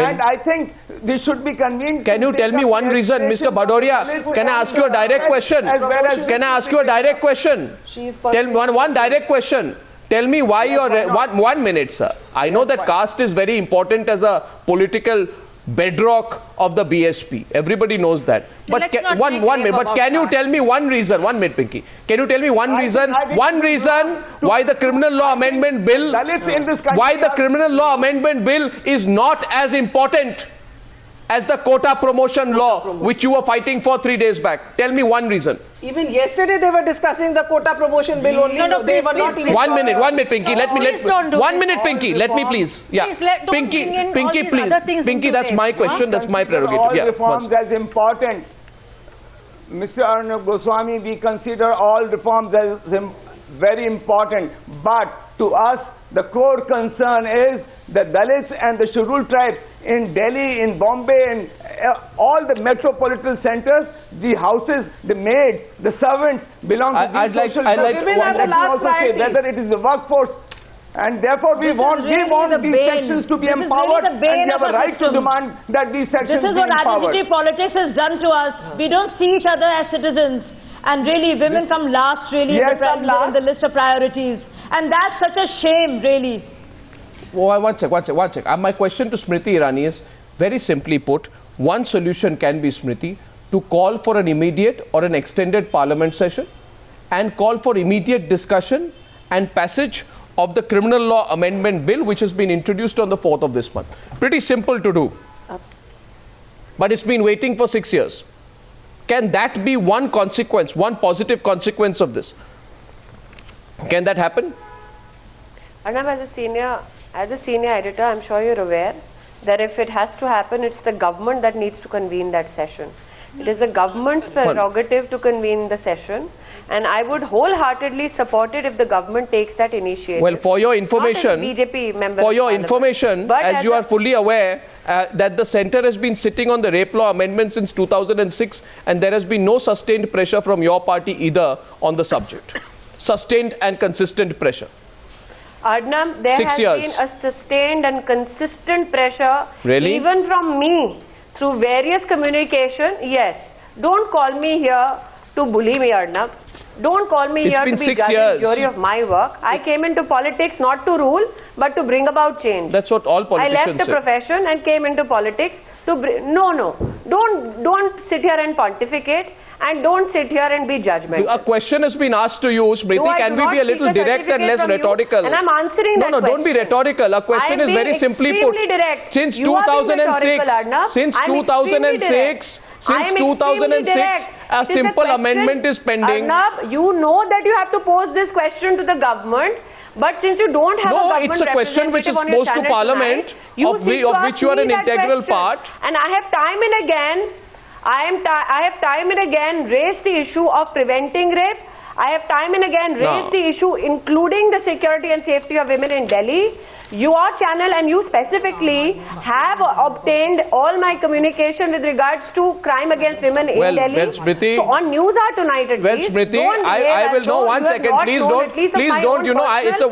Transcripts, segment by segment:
And I think this should be convened. Can you tell me one reason, Mr. Bhadoria? Can I ask you a direct question? Can I ask you a direct question? Tell me one direct question. Tell me why you're... 1 minute, sir. I know that caste is very important as a political bedrock of the BSP. Everybody knows that. But one minute. But can you tell me one reason? 1 minute, Pinky. Can you tell me one reason why the criminal law amendment bill... Why the criminal law amendment bill is not as important as the quota promotion law, which you were fighting for 3 days back? Tell me one reason. Even yesterday they were discussing the quota promotion bill only. No, they please, were not. please. 1 minute, Pinky. Let me. 1 minute, Pinky. Let me please. Yeah. Pinky, please. Pinky, that's my question. That's my prerogative. All Yeah. reforms as important. Mr. Arnab Goswami, we consider all reforms as very important. But to us, the core concern is the Dalits and the scheduled tribes in Delhi, in Bombay, and all the metropolitan centers. The houses, the maids, the servants belong to I'd like women are the last priority. whether it is the workforce. And therefore, we want these sections to be empowered, and we have a right to demand that these sections be empowered. This is what identity politics has done to us. We don't see each other as citizens. And really, women come last, really, in the list of priorities. And that's such a shame, really. Oh, one sec. My question to Smriti Irani is, very simply put, one solution can be, Smriti, to call for an immediate or an extended parliament session and call for immediate discussion and passage of the criminal law amendment bill, which has been introduced on the 4th of this month. Pretty simple to do. Absolutely. But it's been waiting for 6 years. Can that be one consequence, one positive consequence of this? Can that happen? Arnab, as a senior editor, I'm sure you're aware that if it has to happen, it's the government that needs to convene that session. It is the government's prerogative to convene the session, and I would wholeheartedly support it if the government takes that initiative. Well, for your information, as you are fully aware that the centre has been sitting on the rape law amendment since 2006, and there has been no sustained pressure from your party either on the subject. Sustained and consistent pressure. Arnab, there has been a sustained and consistent pressure, even from me, through various communication. Yes, don't call me here to bully me, Arnab. Don't call me here to be judge jury of my work. I came into politics not to rule, but to bring about change. That's what all politicians say. I left the profession and came into politics to bring... No. Don't sit here and pontificate, and don't sit here and be judgmental. A question has been asked to you, Smriti. Can we be a little direct and less rhetorical? And I'm answering that question. No, don't be rhetorical. A question is very simply put. Direct. Since 2006, a simple amendment is pending. Arnab, you know that you have to pose this question to the government, but since you don't have a government it's a question which is posed to Parliament, of which you are an integral part. And I have time and again, I have time and again raised the issue of preventing rape. I have time and again raised the issue including the security and safety of women in Delhi. Your channel and you specifically have obtained all my communication with regards to crime against women in Delhi. Well, Smriti, so on Newshour tonight at least. Well, Smriti, I will know 1 second. Please don't,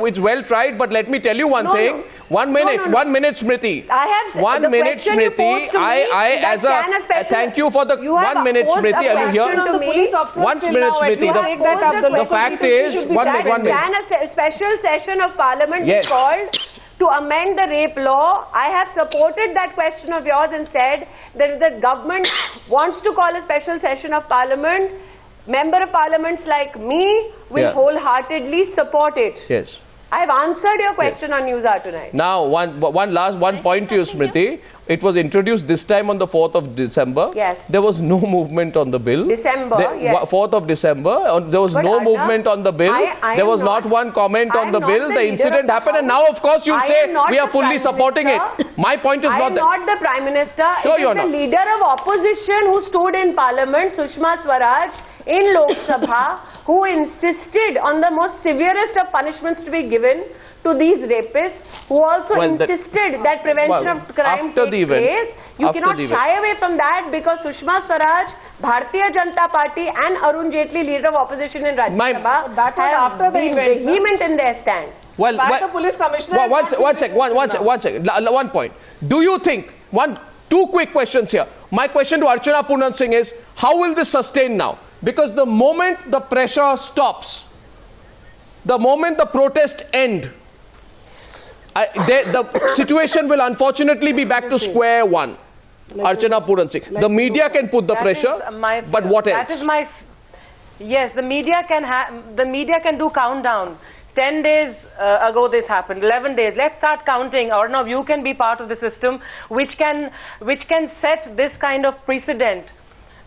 it's well tried, but let me tell you one thing. 1 minute, 1 minute, Smriti. I have 1 minute, Smriti. Thank you for the 1 minute, Smriti. Are you here? 1 minute, Smriti. The fact is, 1 minute. A special session of Parliament is called to amend the rape law. I have supported that question of yours and said that if the government wants to call a special session of Parliament, member of Parliaments like me will wholeheartedly support it. Yes. I have answered your question on Newshour tonight. Now, one point to you, Smriti. It was introduced this time on the 4th of December. Yes. There was no movement on the bill. December, yes. 4th of December. There was no movement on the bill. There was not one comment on the bill. The incident happened, and now, of course, you'll say we are fully supporting it. My point is not that. I am not the Prime Minister. Sure, you're not. It is the leader of opposition who stood in Parliament, Sushma Swaraj, in Lok Sabha, who insisted on the most severest of punishments to be given to these rapists, who also insisted that prevention of crime takes place. You cannot shy away from that because Sushma Swaraj, Bharatiya Janata Party and Arun Jaitley, leader of opposition in Rajya Sabha, have been vehement in their stand. The police commissioner... One second. One point. Do you think, Two quick questions here. My question to Archana Poonam Singh is, how will this sustain now? Because the moment the pressure stops, the moment the protest end, the situation will unfortunately be back to square one. Archana Poonam Singh. The media can put the pressure, but what else? Yes, the media can do countdown. 10 days ago this happened, 11 days. Let's start counting. Or now you can be part of the system which can set this kind of precedent,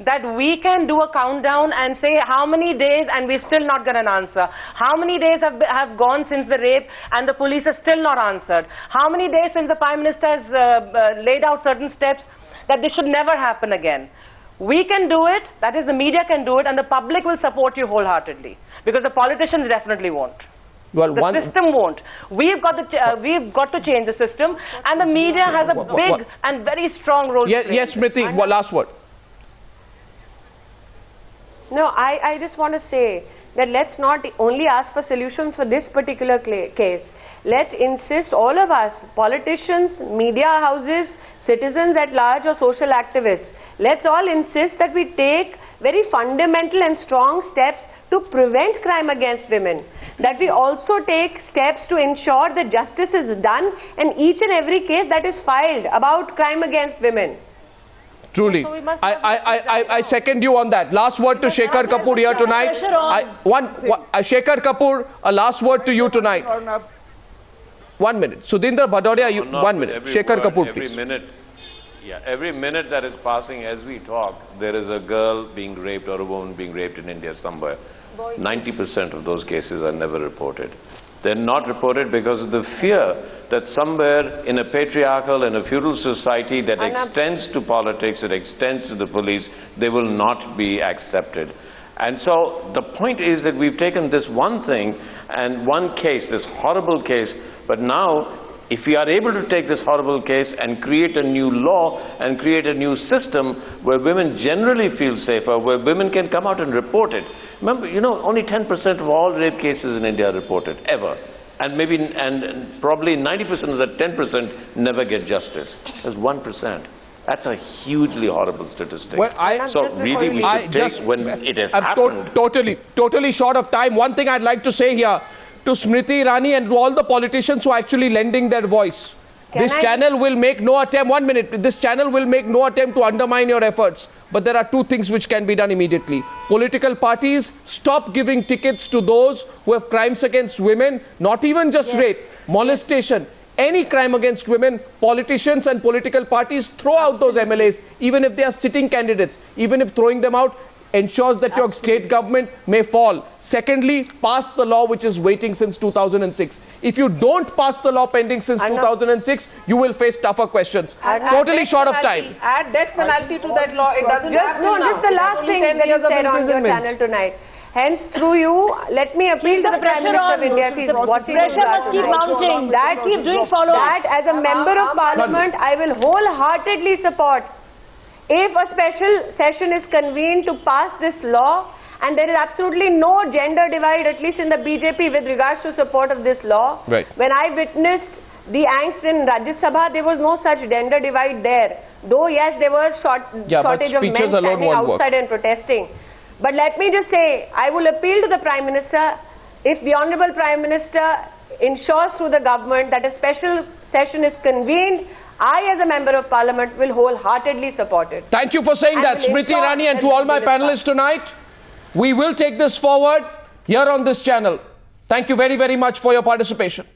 that we can do a countdown and say how many days and we still not get an answer. How many days have gone since the rape and the police have still not answered. How many days since the Prime Minister has laid out certain steps that this should never happen again. We can do it, that is the media can do it, and the public will support you wholeheartedly, because the politicians definitely won't. Well, the system won't. We've got to change the system, and the media has a big and very strong role to play. Yes, Smriti, last word. No, I just want to say that let's not only ask for solutions for this particular case. Let's insist, all of us, politicians, media houses, citizens at large or social activists, let's all insist that we take very fundamental and strong steps to prevent crime against women. That we also take steps to ensure that justice is done in each and every case that is filed about crime against women. Truly. So I second you on that. Last word to Shekhar Kapoor here tonight. Shekhar Kapoor, a last word to you tonight. 1 minute. Sudhindra Bhadoria, 1 minute. Shekhar Kapoor, please. Every minute that is passing as we talk, there is a girl being raped or a woman being raped in India somewhere. 90% of those cases are never reported. They're not reported because of the fear that somewhere in a patriarchal and a feudal society that extends to politics, it extends to the police, they will not be accepted. And so the point is that we've taken this one thing and one case, this horrible case, but now if we are able to take this horrible case and create a new law and create a new system where women generally feel safer, where women can come out and report it. Remember, only 10% of all rape cases in India are reported, ever. And probably 90% of that 10% never get justice. That's 1%. That's a hugely horrible statistic. Well, so really we should take when it has happened. Totally short of time. One thing I'd like to say here, to Smriti Irani and to all the politicians who are actually lending their voice. This channel will make no attempt, 1 minute, this channel will make no attempt to undermine your efforts. But there are two things which can be done immediately. Political parties, stop giving tickets to those who have crimes against women, not even just rape, molestation, any crime against women. Politicians and political parties throw out those MLAs, even if they are sitting candidates, even if throwing them out ensures that your state government may fall. Secondly, pass the law which is waiting since 2006. If you don't pass the law pending since 2006, you will face tougher questions. Totally short of time. Add death penalty to that law. It doesn't have to now. Just the last thing that you said on your channel tonight. Hence, through you, let me appeal to the Prime Minister of India, if he's watching this must keep mounting. Keep doing follow-up. That as a member of Parliament, I will wholeheartedly support. If a special session is convened to pass this law, and there is absolutely no gender divide, at least in the BJP, with regards to support of this law. Right. When I witnessed the angst in Rajya Sabha, there was no such gender divide there. Though, yes, there were shortage of men standing outside and protesting. But let me just say, I will appeal to the Prime Minister, if the Honourable Prime Minister ensures through the government that a special session is convened, I, as a member of Parliament, will wholeheartedly support it. Thank you for saying that, Smriti Irani, and to all my panelists tonight. We will take this forward here on this channel. Thank you very, very much for your participation.